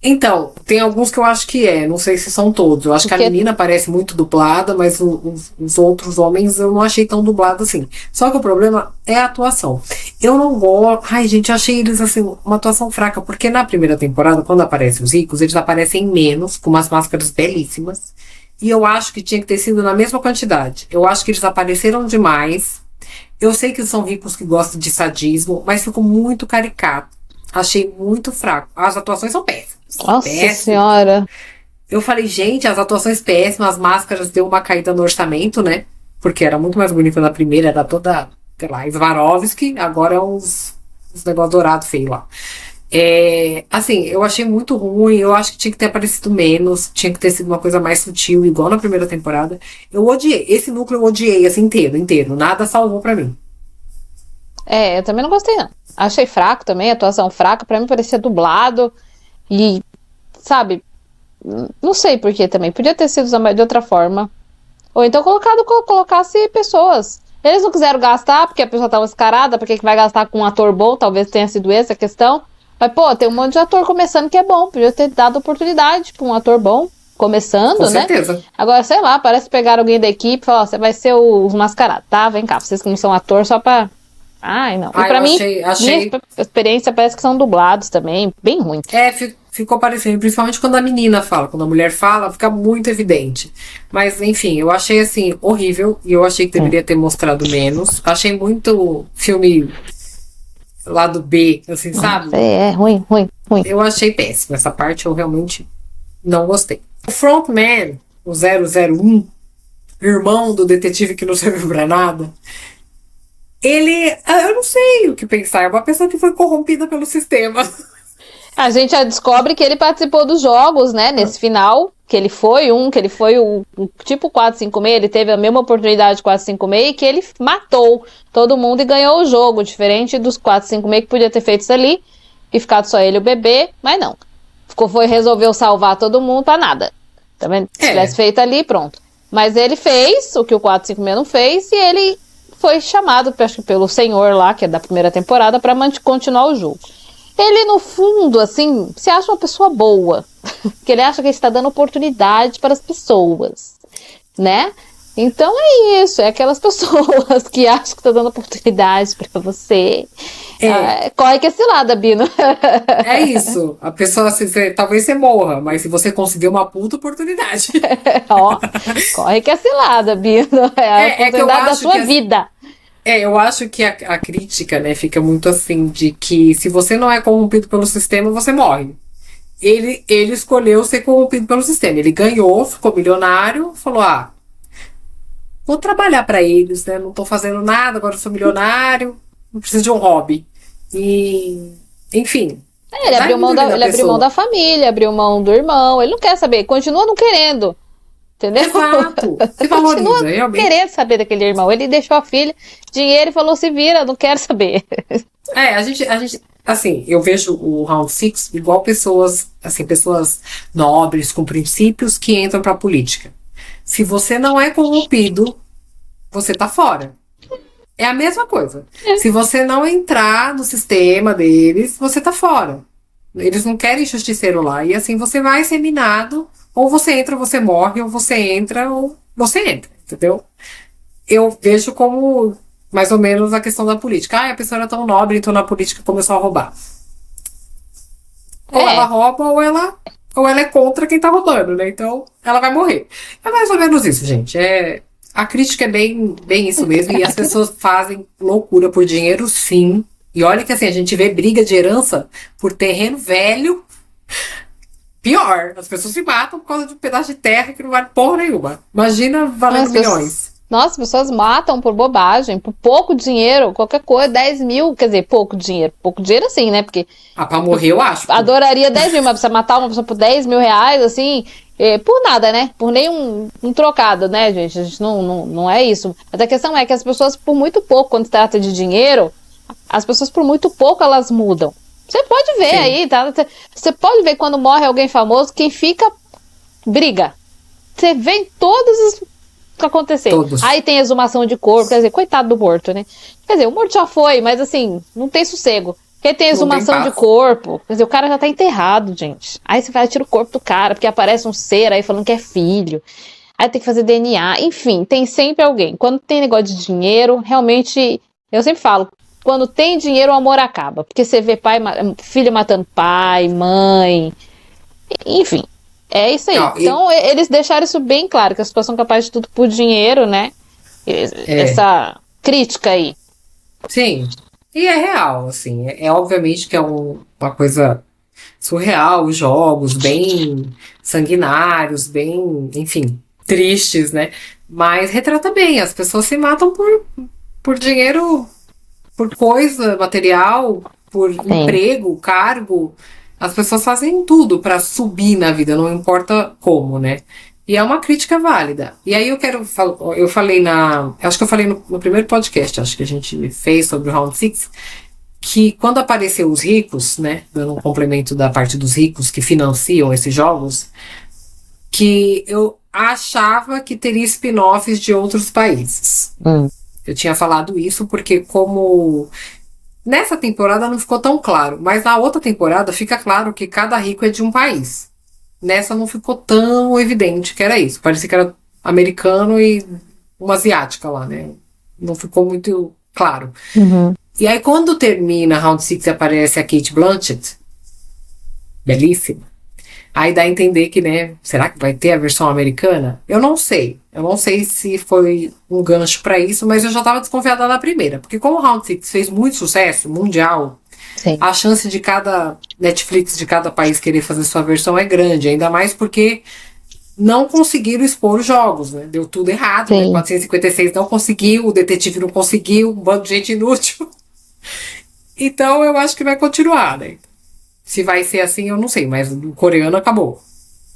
Então, tem alguns que eu acho que não sei se são todos. Eu acho que a menina parece muito dublada, mas os outros homens eu não achei tão dublado assim. Só que o problema é a atuação. Eu não gosto... Ai, gente, eu achei eles, assim, uma atuação fraca, porque na primeira temporada, quando aparecem os ricos, eles aparecem menos, com umas máscaras belíssimas, e eu acho que tinha que ter sido na mesma quantidade. Eu acho que eles apareceram demais. Eu sei que são ricos que gostam de sadismo, mas ficou muito caricato. Achei muito fraco. As atuações são péssimas. Nossa senhora. Eu falei, gente, as atuações péssimas, as máscaras deu uma caída no orçamento, né? Porque era muito mais bonita na primeira, era toda, sei lá, Swarovski, agora é uns negócios dourados feio lá. Assim, eu achei muito ruim, eu acho que tinha que ter aparecido menos, tinha que ter sido uma coisa mais sutil, igual na primeira temporada. Eu odiei, esse núcleo eu odiei, assim, inteiro, nada salvou pra mim. Eu também não gostei, não. Achei fraco também, atuação fraca, pra mim parecia dublado e, sabe, não sei por que também, podia ter sido de outra forma. Ou então colocasse pessoas. Eles não quiseram gastar porque a pessoa tá mascarada, porque que vai gastar com um ator bom, talvez tenha sido essa a questão. Mas, pô, tem um monte de ator começando que é bom, podia ter dado oportunidade pra um ator bom, começando, Com né? certeza. Agora, sei lá, parece pegar alguém da equipe e falar, ó, você vai ser os mascarados, tá? Vem cá, vocês que não são ator só pra... Ai, não. E pra mim, minha experiência parece que são dublados também, bem ruim. Ficou parecendo, principalmente quando a menina fala, quando a mulher fala, fica muito evidente. Mas, enfim, eu achei, assim, horrível, e eu achei que deveria ter mostrado menos. Achei muito filme lado B, assim, sabe? Ruim. Eu achei péssimo, essa parte eu realmente não gostei. O frontman, o 001, irmão do detetive que não serviu pra nada, ele, eu não sei o que pensar, é uma pessoa que foi corrompida pelo sistema. A gente já descobre que ele participou dos jogos, né, nesse final, que ele foi o tipo 456, ele teve a mesma oportunidade de 456 e que ele matou todo mundo e ganhou o jogo, diferente dos 456 que podia ter feito isso ali e ficado só ele e o bebê, mas não. Resolveu salvar todo mundo pra nada. Também, se tivesse feito ali, pronto. Mas ele fez o que o 456 não fez e ele foi chamado, acho que pelo senhor lá, que é da primeira temporada, pra continuar o jogo. Ele, no fundo, assim, se acha uma pessoa boa. Que ele acha que ele está dando oportunidade para as pessoas, né? Então é isso, é aquelas pessoas que acham que estão dando oportunidade para você. Corre que esse lado, Bino. É isso. A pessoa, talvez você morra, mas se você conseguir uma puta oportunidade. Corre que esse lado, Bino. É a oportunidade da sua vida. Eu acho que a crítica, né, fica muito assim, de que se você não é corrompido pelo sistema, você morre. Ele escolheu ser corrompido pelo sistema. Ele ganhou, ficou milionário, falou, vou trabalhar pra eles, né, não tô fazendo nada, agora eu sou milionário, não preciso de um hobby. E, enfim. Ele abriu mão da família, abriu mão do irmão, ele não quer saber, continua não querendo. Entendeu? Exato. Se valoriza, realmente. Querendo saber daquele irmão. Ele deixou a filha, dinheiro e falou: se vira, não quero saber. A gente, assim, eu vejo o Round Six igual pessoas nobres, com princípios, que entram pra política. Se você não é corrompido, você tá fora. É a mesma coisa. Se você não entrar no sistema deles, você tá fora. Eles não querem justiceiro lá. E assim, você vai ser minado. Ou você entra, você morre, ou você entra, entendeu? Eu vejo como, mais ou menos, a questão da política. A pessoa era tão nobre, então na política começou a roubar. Ou ela rouba, ou ela é contra quem tá roubando, né? Então, ela vai morrer. É mais ou menos isso, gente. A crítica é bem isso mesmo, e as pessoas fazem loucura por dinheiro, sim. E olha que assim, a gente vê briga de herança por terreno velho. Pior, as pessoas se matam por causa de um pedaço de terra que não vale porra nenhuma. Imagina valendo milhões. Nossa, as pessoas matam por bobagem, por pouco dinheiro, qualquer coisa, 10 mil, quer dizer, pouco dinheiro assim, né, porque... pra morrer eu acho. Adoraria 10 mil, mas você matar uma pessoa por 10 mil reais, assim, por nada, né, por nenhum trocado, né, gente, a gente não é isso. Mas a questão é que as pessoas, por muito pouco, quando se trata de dinheiro, as pessoas por muito pouco, elas mudam. Você pode ver aí, tá? Você pode ver quando morre alguém famoso, quem fica, briga. Você vê em todos os que acontecer. Aí tem exumação de corpo, quer dizer, coitado do morto, né? Quer dizer, o morto já foi, mas assim, não tem sossego. Porque tem exumação de corpo, quer dizer, o cara já tá enterrado, gente. Aí você vai tirar o corpo do cara, porque aparece um ser aí falando que é filho. Aí tem que fazer DNA, enfim, tem sempre alguém. Quando tem negócio de dinheiro, realmente, eu sempre falo, quando tem dinheiro, o amor acaba. Porque você vê filho matando pai, mãe. Enfim, é isso aí. Então, eles deixaram isso bem claro, que as pessoas são capazes de tudo por dinheiro, né? Essa crítica aí. Sim, e é real, assim. Obviamente que é uma coisa surreal, os jogos bem sanguinários, bem, enfim, tristes, né? Mas retrata bem, as pessoas se matam por dinheiro... por coisa, material, por emprego, cargo, as pessoas fazem tudo pra subir na vida, não importa como, né? E é uma crítica válida. E aí eu falei acho que eu falei no primeiro podcast, acho que a gente fez sobre o Round Six, que quando apareceu os ricos, né, dando um complemento da parte dos ricos que financiam esses jogos, que eu achava que teria spin-offs de outros países. Eu tinha falado isso porque como nessa temporada não ficou tão claro, mas na outra temporada fica claro que cada rico é de um país. Nessa não ficou tão evidente que era isso. Parecia que era americano e uma asiática lá, né? Não ficou muito claro. E aí quando termina Round Six e aparece a Cate Blanchett, belíssima, aí dá a entender que, né, será que vai ter a versão americana? Eu não sei. Eu não sei se foi um gancho pra isso, mas eu já tava desconfiada da primeira. Porque como o Round Six fez muito sucesso mundial, Sim. a chance de cada Netflix, de cada país querer fazer sua versão é grande. Ainda mais porque não conseguiram expor os jogos, né? Deu tudo errado, né? 456 não conseguiu, o detetive não conseguiu, um bando de gente inútil. Então eu acho que vai continuar, né? Se vai ser assim, eu não sei, mas o coreano acabou.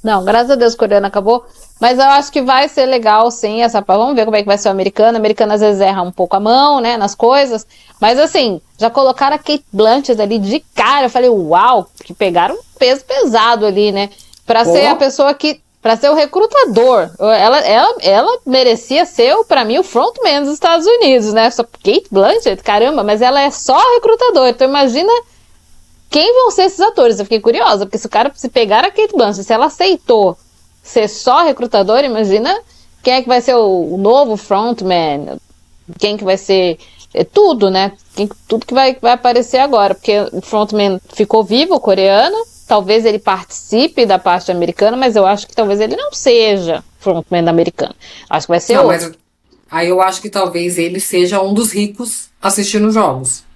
Não, graças a Deus o coreano acabou. Mas eu acho que vai ser legal, sim, vamos ver como é que vai ser o americano. O americano às vezes erra um pouco a mão, né, nas coisas. Mas assim, já colocaram a Cate Blanchett ali de cara. Eu falei, uau, que pegaram um peso pesado ali, né? Pra ser a pessoa que... Pra ser o recrutador. Ela merecia ser, pra mim, o frontman dos Estados Unidos, né? Só Cate Blanchett, caramba, mas ela é só recrutador. Então imagina... Quem vão ser esses atores? Eu fiquei curiosa, porque se pegar a Cate Blanchett, se ela aceitou ser só recrutador, imagina quem é que vai ser o novo frontman, quem que vai ser tudo, né? Tudo que vai aparecer agora, porque o frontman ficou vivo, o coreano, talvez ele participe da parte americana, mas eu acho que talvez ele não seja frontman americano. Acho que vai ser outro. Mas aí eu acho que talvez ele seja um dos ricos assistindo jogos.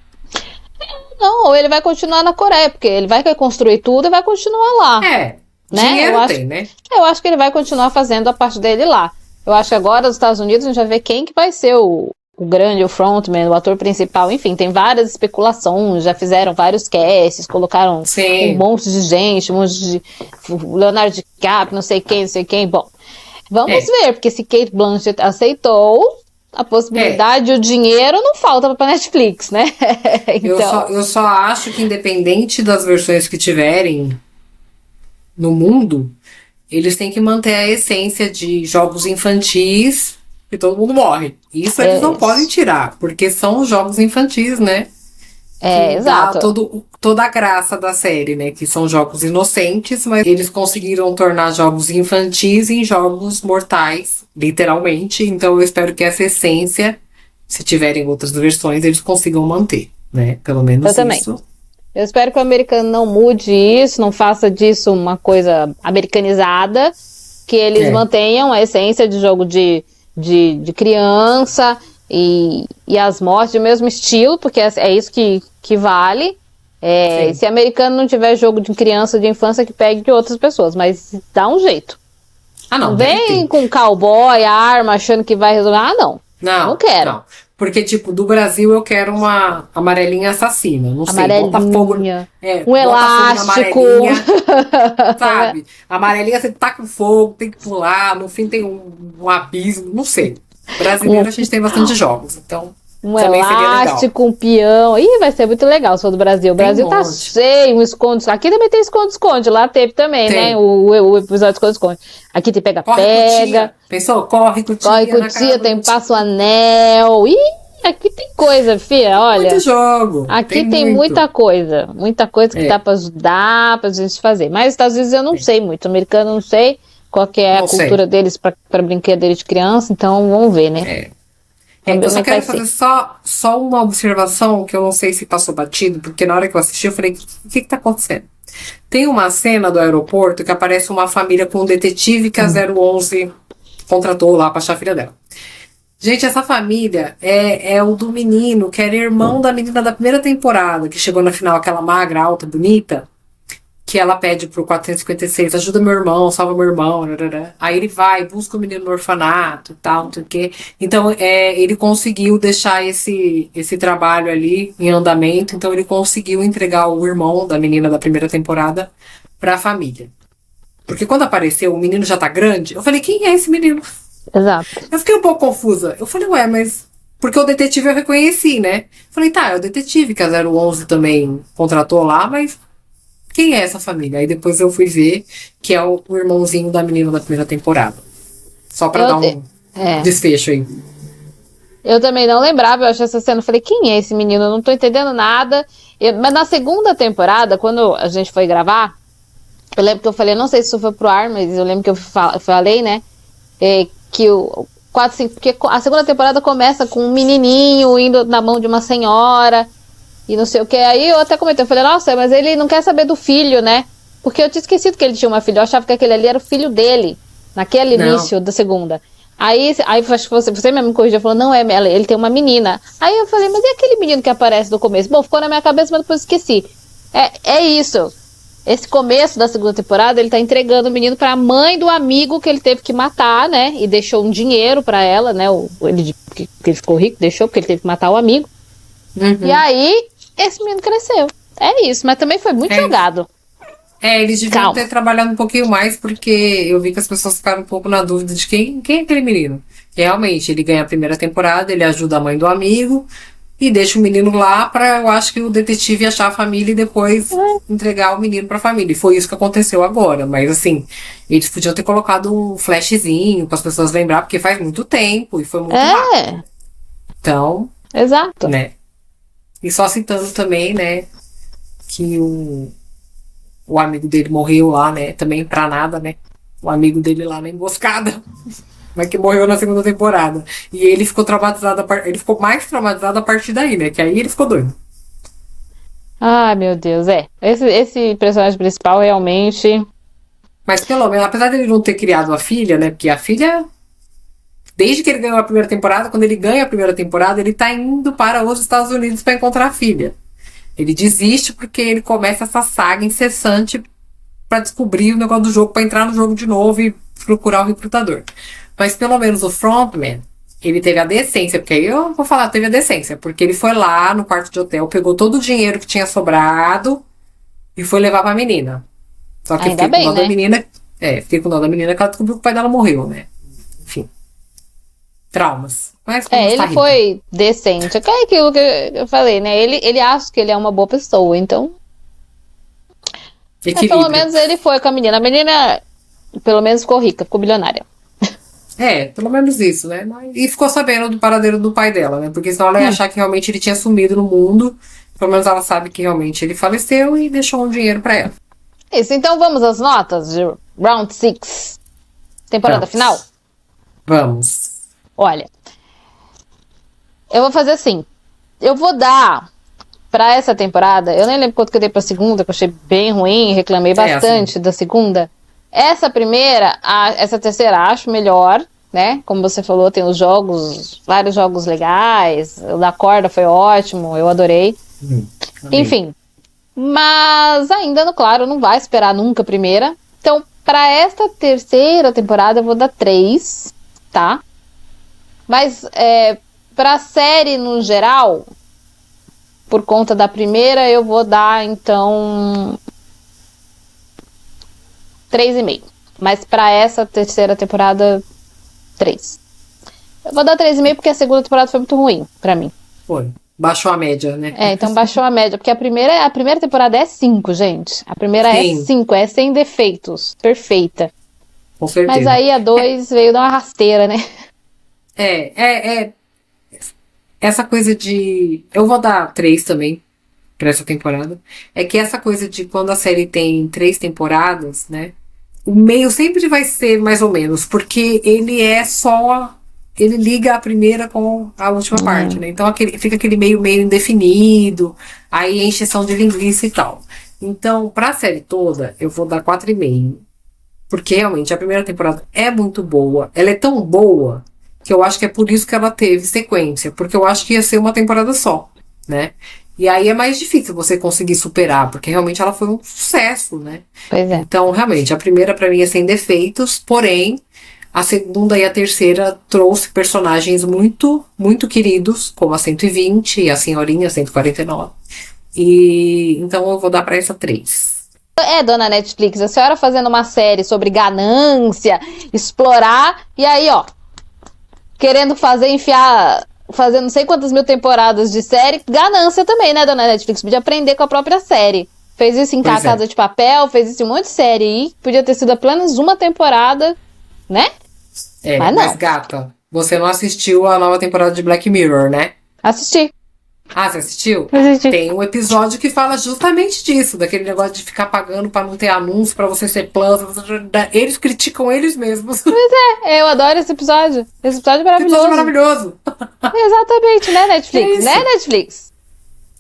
Não, ou ele vai continuar na Coreia, porque ele vai reconstruir tudo e vai continuar lá. Né? Dinheiro tem, né? Eu acho que ele vai continuar fazendo a parte dele lá. Eu acho que agora nos Estados Unidos a gente vai ver quem que vai ser o grande, o frontman, o ator principal. Enfim, tem várias especulações, já fizeram vários casts, colocaram um monte de gente, um monte de Leonardo DiCaprio, não sei quem. Bom, vamos ver, porque se Cate Blanchett aceitou... A possibilidade, o dinheiro não falta pra Netflix, né? Então... eu só acho que independente das versões que tiverem no mundo, eles têm que manter a essência de jogos infantis e todo mundo morre. Isso eles não podem tirar, porque são os jogos infantis, né? Exato. Toda a graça da série, né? Que são jogos inocentes, mas eles conseguiram tornar jogos infantis em jogos mortais, literalmente. Então eu espero que essa essência, se tiverem outras versões, eles consigam manter, né? Pelo menos isso. Também. Eu espero que o americano não mude isso, não faça disso uma coisa americanizada, que eles mantenham a essência de jogo de criança e as mortes do mesmo estilo, porque é isso que vale. Se americano não tiver jogo de criança, de infância, que pegue de outras pessoas, mas dá um jeito. Não vem com cowboy, arma, achando que vai resolver. Não quero. Não. Porque, tipo, do Brasil eu quero uma amarelinha assassina. Não sei, bota fogo. Um elástico. Sabe? A amarelinha você tá com fogo, tem que pular, no fim tem um abismo, não sei. Brasileiro a gente tem bastante jogos, então. Um elástico, um peão. Ih, vai ser muito legal se for do Brasil. O Brasil tá cheio, um esconde. Aqui também tem esconde-esconde. Lá teve também, né? O episódio esconde-esconde. Aqui tem pega-pega. Pensou? Corre com tia. Corre com tia, tem passo anel. Ih, aqui tem coisa, filha. Olha. Muito jogo. Aqui tem muita coisa. Muita coisa que dá pra ajudar, pra gente fazer. Mas nos Estados Unidos eu não sei muito. O americano eu não sei qual que é a cultura deles pra brincadeira de criança. Então vamos ver, né? Eu só quero fazer só uma observação que eu não sei se passou batido, porque na hora que eu assisti eu falei, o que tá acontecendo? Tem uma cena do aeroporto que aparece uma família com um detetive que a 011 contratou lá pra achar a filha dela. Gente, essa família é o do menino, que era irmão da menina da primeira temporada, que chegou na final, aquela magra, alta, bonita. que ela pede pro 456, ajuda meu irmão, salva meu irmão, rarará. Aí ele vai, busca o menino no orfanato e tal, não sei o quê. Então, ele conseguiu deixar esse trabalho ali em andamento, então ele conseguiu entregar o irmão da menina da primeira temporada pra família. Porque quando apareceu, o menino já tá grande, eu falei, quem é esse menino? Exato. Eu fiquei um pouco confusa. Eu falei, ué, mas... Porque o detetive eu reconheci, né? Falei, tá, é o detetive que a 011 também contratou lá, mas quem é essa família? Aí depois eu fui ver que é o irmãozinho da menina da primeira temporada. Só pra dar um desfecho aí. Eu também não lembrava, eu achei essa cena, eu falei, quem é esse menino? Eu não tô entendendo nada. Mas na segunda temporada, quando a gente foi gravar, eu lembro que eu falei, não sei se isso foi pro ar, mas eu lembro que eu falei, né? Que o 4, 5, porque a segunda temporada começa com um menininho indo na mão de uma senhora e não sei o que. Aí eu até comentei, eu falei, nossa, mas ele não quer saber do filho, né? Porque eu tinha esquecido que ele tinha uma filha, eu achava que aquele ali era o filho dele, naquele início da segunda. Aí acho que você mesmo me corrigiu, falou, não é, ele tem uma menina. Aí eu falei, mas e aquele menino que aparece no começo? Bom, ficou na minha cabeça, mas depois esqueci. É isso. Esse começo da segunda temporada, ele tá entregando o menino pra mãe do amigo que ele teve que matar, né? E deixou um dinheiro pra ela, né? Que ele ficou rico, deixou, porque ele teve que matar o amigo. Uhum. E aí, esse menino cresceu. É isso, mas também foi muito jogado. Eles deviam ter trabalhado um pouquinho mais, porque eu vi que as pessoas ficaram um pouco na dúvida de quem é aquele menino. Realmente, ele ganha a primeira temporada, ele ajuda a mãe do amigo, e deixa o menino lá pra, eu acho que o detetive achar a família e depois entregar o menino pra família. E foi isso que aconteceu agora. Mas assim, eles podiam ter colocado um flashzinho para as pessoas lembrar, porque faz muito tempo e foi muito rápido. Então, exato. Né? E só citando também, né, que o amigo dele morreu lá, né, também pra nada, né. O amigo dele lá na emboscada. Mas que morreu na segunda temporada. E ele ficou traumatizado, ele ficou mais traumatizado a partir daí, né? Que aí ele ficou doido. Ai, meu Deus, esse personagem principal realmente... Mas pelo menos, apesar dele não ter criado a filha, né? Porque a filha, desde que ele ganhou a primeira temporada, quando ele ganha a primeira temporada, ele tá indo para os Estados Unidos para encontrar a filha. Ele desiste porque ele começa essa saga incessante para descobrir o negócio do jogo, para entrar no jogo de novo e procurar o recrutador. Mas pelo menos o frontman, ele teve a decência, porque aí eu vou falar, teve a decência, porque ele foi lá no quarto de hotel, pegou todo o dinheiro que tinha sobrado e foi levar pra menina. Só que fiquei com dó da menina, fiquei com dó da menina que ela descobriu que o pai dela morreu, né? Enfim. Traumas. Mas ele foi decente. É aquilo que eu falei, né? Ele acha que ele é uma boa pessoa, então... pelo menos ele foi com a menina. A menina, pelo menos, ficou rica, ficou bilionária. Pelo menos isso, né? E ficou sabendo do paradeiro do pai dela, né? Porque senão ela ia achar que realmente ele tinha sumido no mundo. Pelo menos ela sabe que realmente ele faleceu e deixou um dinheiro pra ela. Isso, então vamos às notas de Round 6. Temporada final? Vamos. Olha, eu vou fazer assim. Eu vou dar pra essa temporada, eu nem lembro quanto que eu dei pra segunda, que eu achei bem ruim, reclamei bastante da segunda. Essa primeira, essa terceira acho melhor, né? Como você falou, tem os jogos, vários jogos legais. O da corda foi ótimo, eu adorei. Enfim. Mas ainda, claro, não vai esperar nunca a primeira. Então, para esta terceira temporada, eu vou dar 3, tá? Mas pra série no geral, por conta da primeira, eu vou dar, então... 3,5. Mas pra essa terceira temporada, 3. Eu vou dar 3,5 porque a segunda temporada foi muito ruim pra mim. Foi. Baixou a média, né? Então baixou a média. Porque a primeira temporada é 5, gente. A primeira é 5, é sem defeitos. Perfeita. Com certeza. Mas aí a 2 veio dar uma rasteira, né? Essa coisa de... Eu vou dar 3 também pra essa temporada. É que essa coisa de quando a série tem 3 temporadas, né? O meio sempre vai ser mais ou menos, porque ele ele liga a primeira com a última parte, né? Então fica aquele meio indefinido, aí é encheção de linguiça e tal. Então, pra série toda, eu vou dar 4,5. Porque realmente a primeira temporada é muito boa. Ela é tão boa que eu acho que é por isso que ela teve sequência. Porque eu acho que ia ser uma temporada só, né? E aí é mais difícil você conseguir superar, porque realmente ela foi um sucesso, né? Pois é. Então, realmente, a primeira pra mim é sem defeitos, porém, a segunda e a terceira trouxe personagens muito, muito queridos, como a 120 e a Senhorinha 149. E então eu vou dar pra essa 3. Dona Netflix, a senhora fazendo uma série sobre ganância, explorar, e aí, ó, querendo fazer não sei quantas mil temporadas de série, ganância também, né, Dona Netflix? Podia aprender com a própria série. Fez isso em Casa de Papel, fez isso em um monte de série aí, podia ter sido apenas uma temporada, né? Mas gata, você não assistiu a nova temporada de Black Mirror, né? Assisti. Ah, você assistiu? Assisti. Tem um episódio que fala justamente disso, daquele negócio de ficar pagando pra não ter anúncio, pra você ser plano. Eles criticam eles mesmos. Pois é, eu adoro esse episódio. Esse episódio é maravilhoso. Esse episódio é maravilhoso. Exatamente, né, Netflix? Né, Netflix?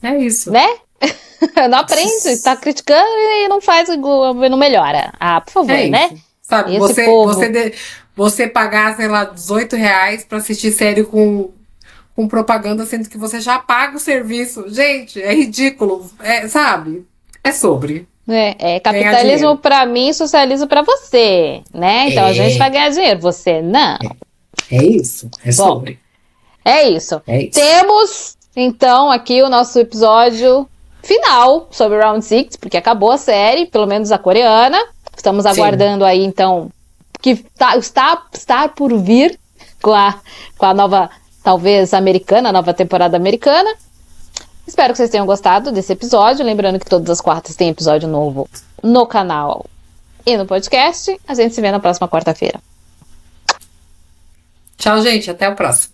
É isso. Né? Não aprende, tá criticando e não faz, não melhora. Ah, por favor, né? Sabe, você pagar, sei lá, R$18 pra assistir série com propaganda, sendo que você já paga o serviço. Gente, é ridículo. Sabe? É sobre. Capitalismo pra mim, socialismo pra você, né? Então a gente vai ganhar dinheiro, você não. É isso. É sobre. É isso. Temos, então, aqui o nosso episódio final sobre Round 6, porque acabou a série, pelo menos a coreana. Estamos aguardando aí, então, que está por vir com a nova, talvez, americana, a nova temporada americana. Espero que vocês tenham gostado desse episódio. Lembrando que todas as quartas tem episódio novo no canal e no podcast. A gente se vê na próxima quarta-feira. Tchau, gente. Até o próximo.